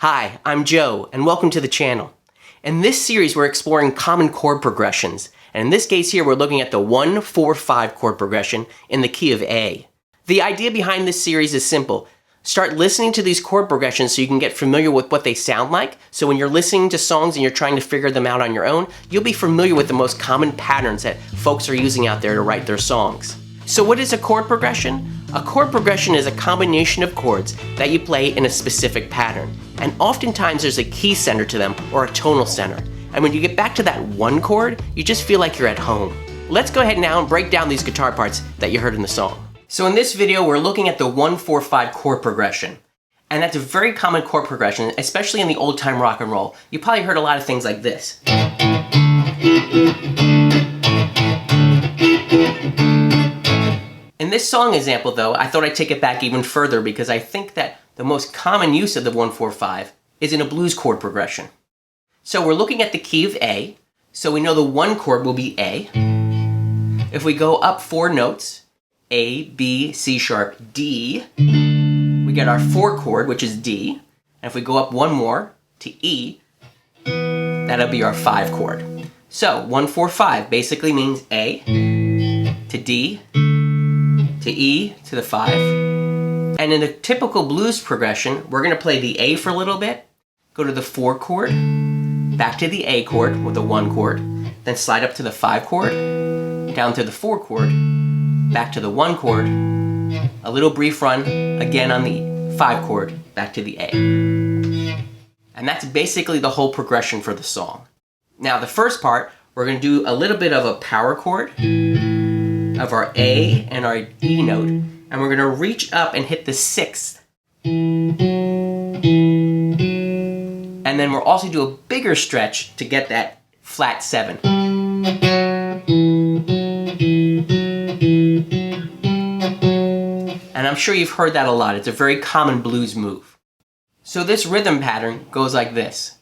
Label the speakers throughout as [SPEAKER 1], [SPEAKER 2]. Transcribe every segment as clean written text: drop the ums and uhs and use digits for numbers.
[SPEAKER 1] Hi, I'm Joe, and welcome to the channel. In this series, we're exploring common chord progressions, and in this case here, we're looking at the 1-4-5 chord progression in the key of A. The idea behind this series is simple. Start listening to these chord progressions so you can get familiar with what they sound like, so when you're listening to songs and you're trying to figure them out on your own, you'll be familiar with the most common patterns that folks are using out there to write their songs. So what is a chord progression? A chord progression is a combination of chords that you play in a specific pattern. And oftentimes there's a key center to them or a tonal center. And when you get back to that one chord, you just feel like you're at home. Let's go ahead now and break down these guitar parts that you heard in the song. So in this video, we're looking at the 1-4-5 chord progression. And that's a very common chord progression, especially in the old time rock and roll. You probably heard a lot of things like this. In this song example though, I thought I'd take it back even further because I think that the most common use of the 1-4-5 is in a blues chord progression. So we're looking at the key of A, so we know the one chord will be A. If we go up 4 notes, A, B, C sharp, D, we get our 4 chord, which is D. And if we go up 1 more to E, that'll be our 5 chord. So 1-4-5 basically means A to D to E to the 5. And in a typical blues progression, we're going to play the A for a little bit, go to the 4 chord, back to the A chord with the 1 chord, then slide up to the 5 chord, down to the 4 chord, back to the 1 chord, a little brief run, again on the 5 chord, back to the A. And that's basically the whole progression for the song. Now the first part, we're going to do a little bit of a power chord of our A and our E note, and we're going to reach up and hit the 6th. And then we'll also do a bigger stretch to get that flat 7. And I'm sure you've heard that a lot. It's a very common blues move. So this rhythm pattern goes like this.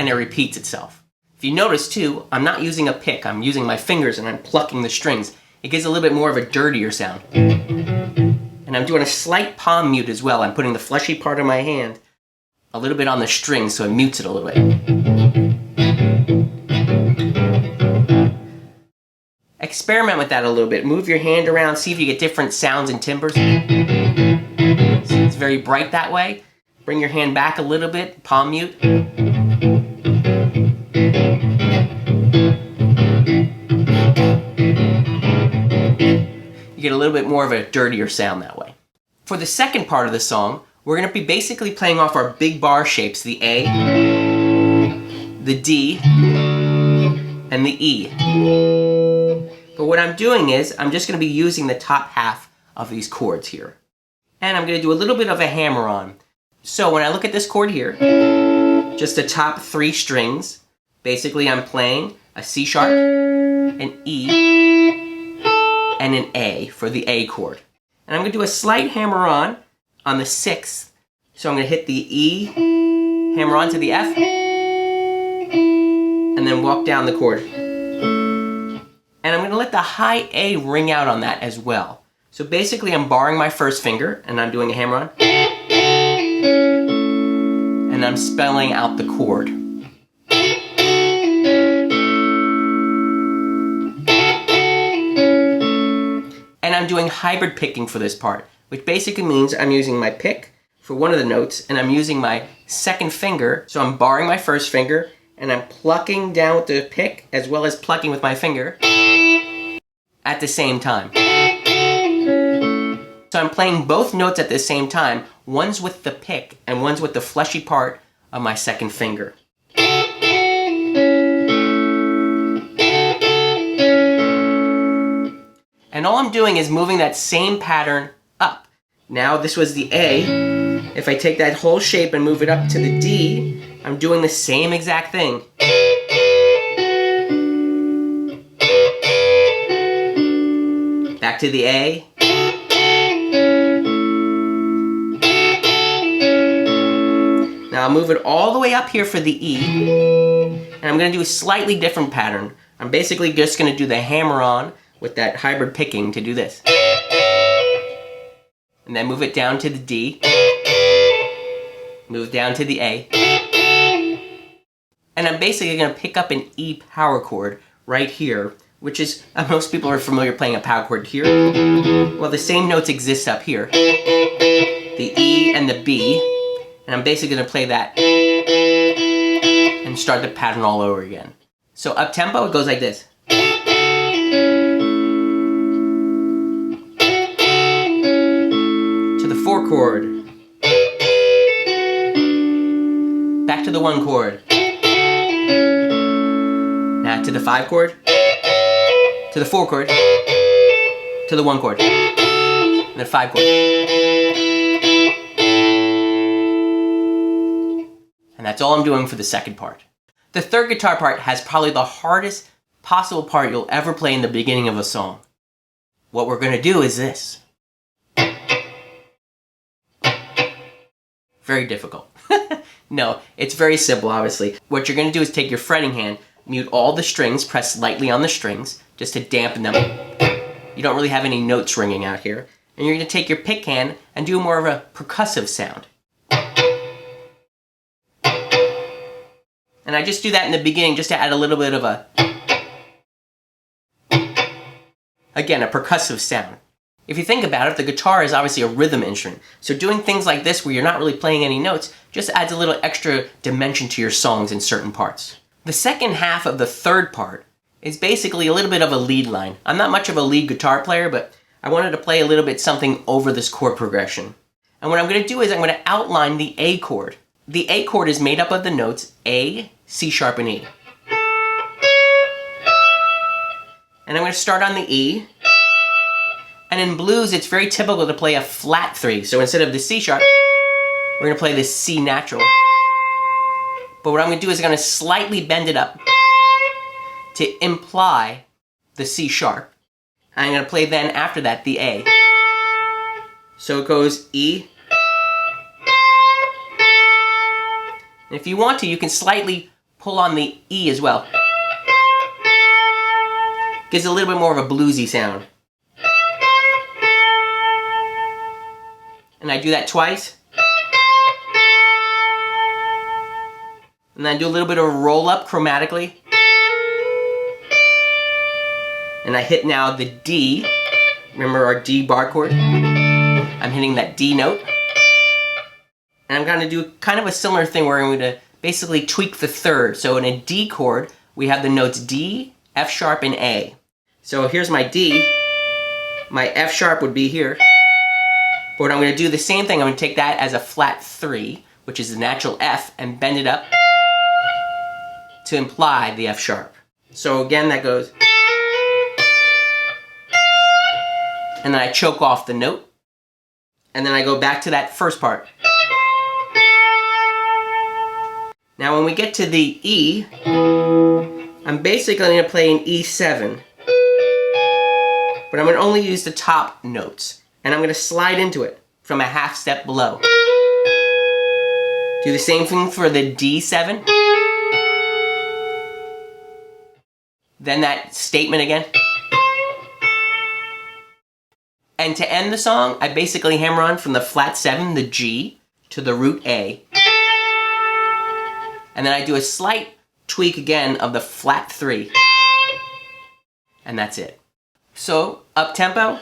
[SPEAKER 1] And it repeats itself. If you notice too, I'm not using a pick, I'm using my fingers and I'm plucking the strings. It gives a little bit more of a dirtier sound. And I'm doing a slight palm mute as well. I'm putting the fleshy part of my hand a little bit on the strings so it mutes it a little bit. Experiment with that a little bit. Move your hand around, see if you get different sounds and timbres. See, it's very bright that way. Bring your hand back a little bit, palm mute. You get a little bit more of a dirtier sound that way. For the second part of the song, we're going to be basically playing off our big bar shapes, the A, the D, and the E. But what I'm doing is, I'm just going to be using the top half of these chords here. And I'm going to do a little bit of a hammer-on. So when I look at this chord here, just the top 3 strings, basically I'm playing a C sharp, an E, and an A for the A chord. And I'm going to do a slight hammer-on the 6th. So I'm going to hit the E, hammer on to the F, and then walk down the chord. And I'm going to let the high A ring out on that as well. So basically I'm barring my first finger, and I'm doing a hammer-on. And I'm spelling out the chord. And I'm doing hybrid picking for this part, which basically means I'm using my pick for one of the notes, and I'm using my second finger, so I'm barring my first finger, and I'm plucking down with the pick, as well as plucking with my finger, at the same time. So I'm playing both notes at the same time, one's with the pick, and one's with the fleshy part of my second finger. And all I'm doing is moving that same pattern up. Now this was the A. If I take that whole shape and move it up to the D, I'm doing the same exact thing. back to the A. Now I'll move it all the way up here for the E, and I'm going to do a slightly different pattern. I'm basically just going to do the hammer-on with that hybrid picking to do this. And then move it down to the D, move down to the A, and I'm basically going to pick up an E power chord right here, which is, most people are familiar playing a power chord here. Well, the same notes exist up here, the E and the B, and I'm basically going to play that and start the pattern all over again. So up tempo, it goes like this. To the 4 chord. Back to the 1 chord. Now to the 5 chord. To the 4 chord. To the 1 chord. And the 5 chord. And that's all I'm doing for the second part. The third guitar part has probably the hardest possible part you'll ever play in the beginning of a song. What we're going to do is this. Very difficult. No, it's very simple, obviously. What you're going to do is take your fretting hand, mute all the strings, press lightly on the strings, just to dampen them. You don't really have any notes ringing out here. And you're going to take your pick hand and do more of a percussive sound. And I just do that in the beginning just to add a little bit of a, again, a percussive sound. If you think about it, the guitar is obviously a rhythm instrument. So doing things like this where you're not really playing any notes just adds a little extra dimension to your songs in certain parts. The second half of the third part is basically a little bit of a lead line. I'm not much of a lead guitar player, but I wanted to play a little bit something over this chord progression. And what I'm going to do is I'm going to outline the A chord. The A chord is made up of the notes A, C sharp, and E. And I'm going to start on the E. And in blues, it's very typical to play a flat 3. So instead of the C sharp, we're going to play the C natural. But what I'm going to do is I'm going to slightly bend it up to imply the C sharp. And I'm going to play then after that the A. So it goes E. And if you want to, you can slightly pull on the E as well. Gives a little bit more of a bluesy sound. And I do that twice. And then I do a little bit of a roll up chromatically. And I hit now the D. Remember our D bar chord? I'm hitting that D note. And I'm going to do kind of a similar thing where I'm going to basically tweak the third. So in a D chord, we have the notes D, F sharp, and A. So here's my D. My F sharp would be here. But what I'm going to do the same thing, I'm going to take that as a flat 3, which is the natural F, and bend it up to imply the F sharp. So again, that goes. And then I choke off the note. And then I go back to that first part. Now when we get to the E, I'm basically going to play an E7. But I'm going to only use the top notes. And I'm going to slide into it from a half step below. Do the same thing for the D7. Then that statement again. And to end the song, I basically hammer on from the flat 7, the G, to the root A. And then I do a slight tweak again of the flat 3. And that's it. So, up tempo.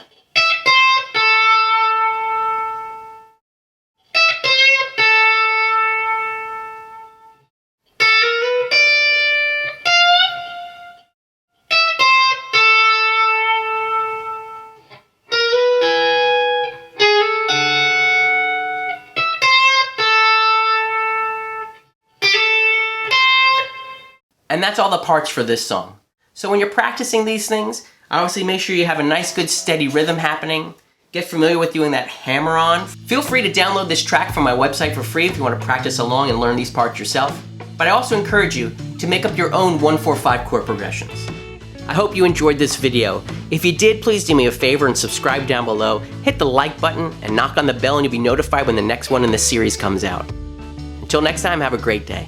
[SPEAKER 1] And that's all the parts for this song. So when you're practicing these things, obviously make sure you have a nice, good, steady rhythm happening. Get familiar with doing that hammer-on. Feel free to download this track from my website for free if you want to practice along and learn these parts yourself. But I also encourage you to make up your own 1-4-5 chord progressions. I hope you enjoyed this video. If you did, please do me a favor and subscribe down below. Hit the like button and knock on the bell and you'll be notified when the next one in the series comes out. Until next time, have a great day.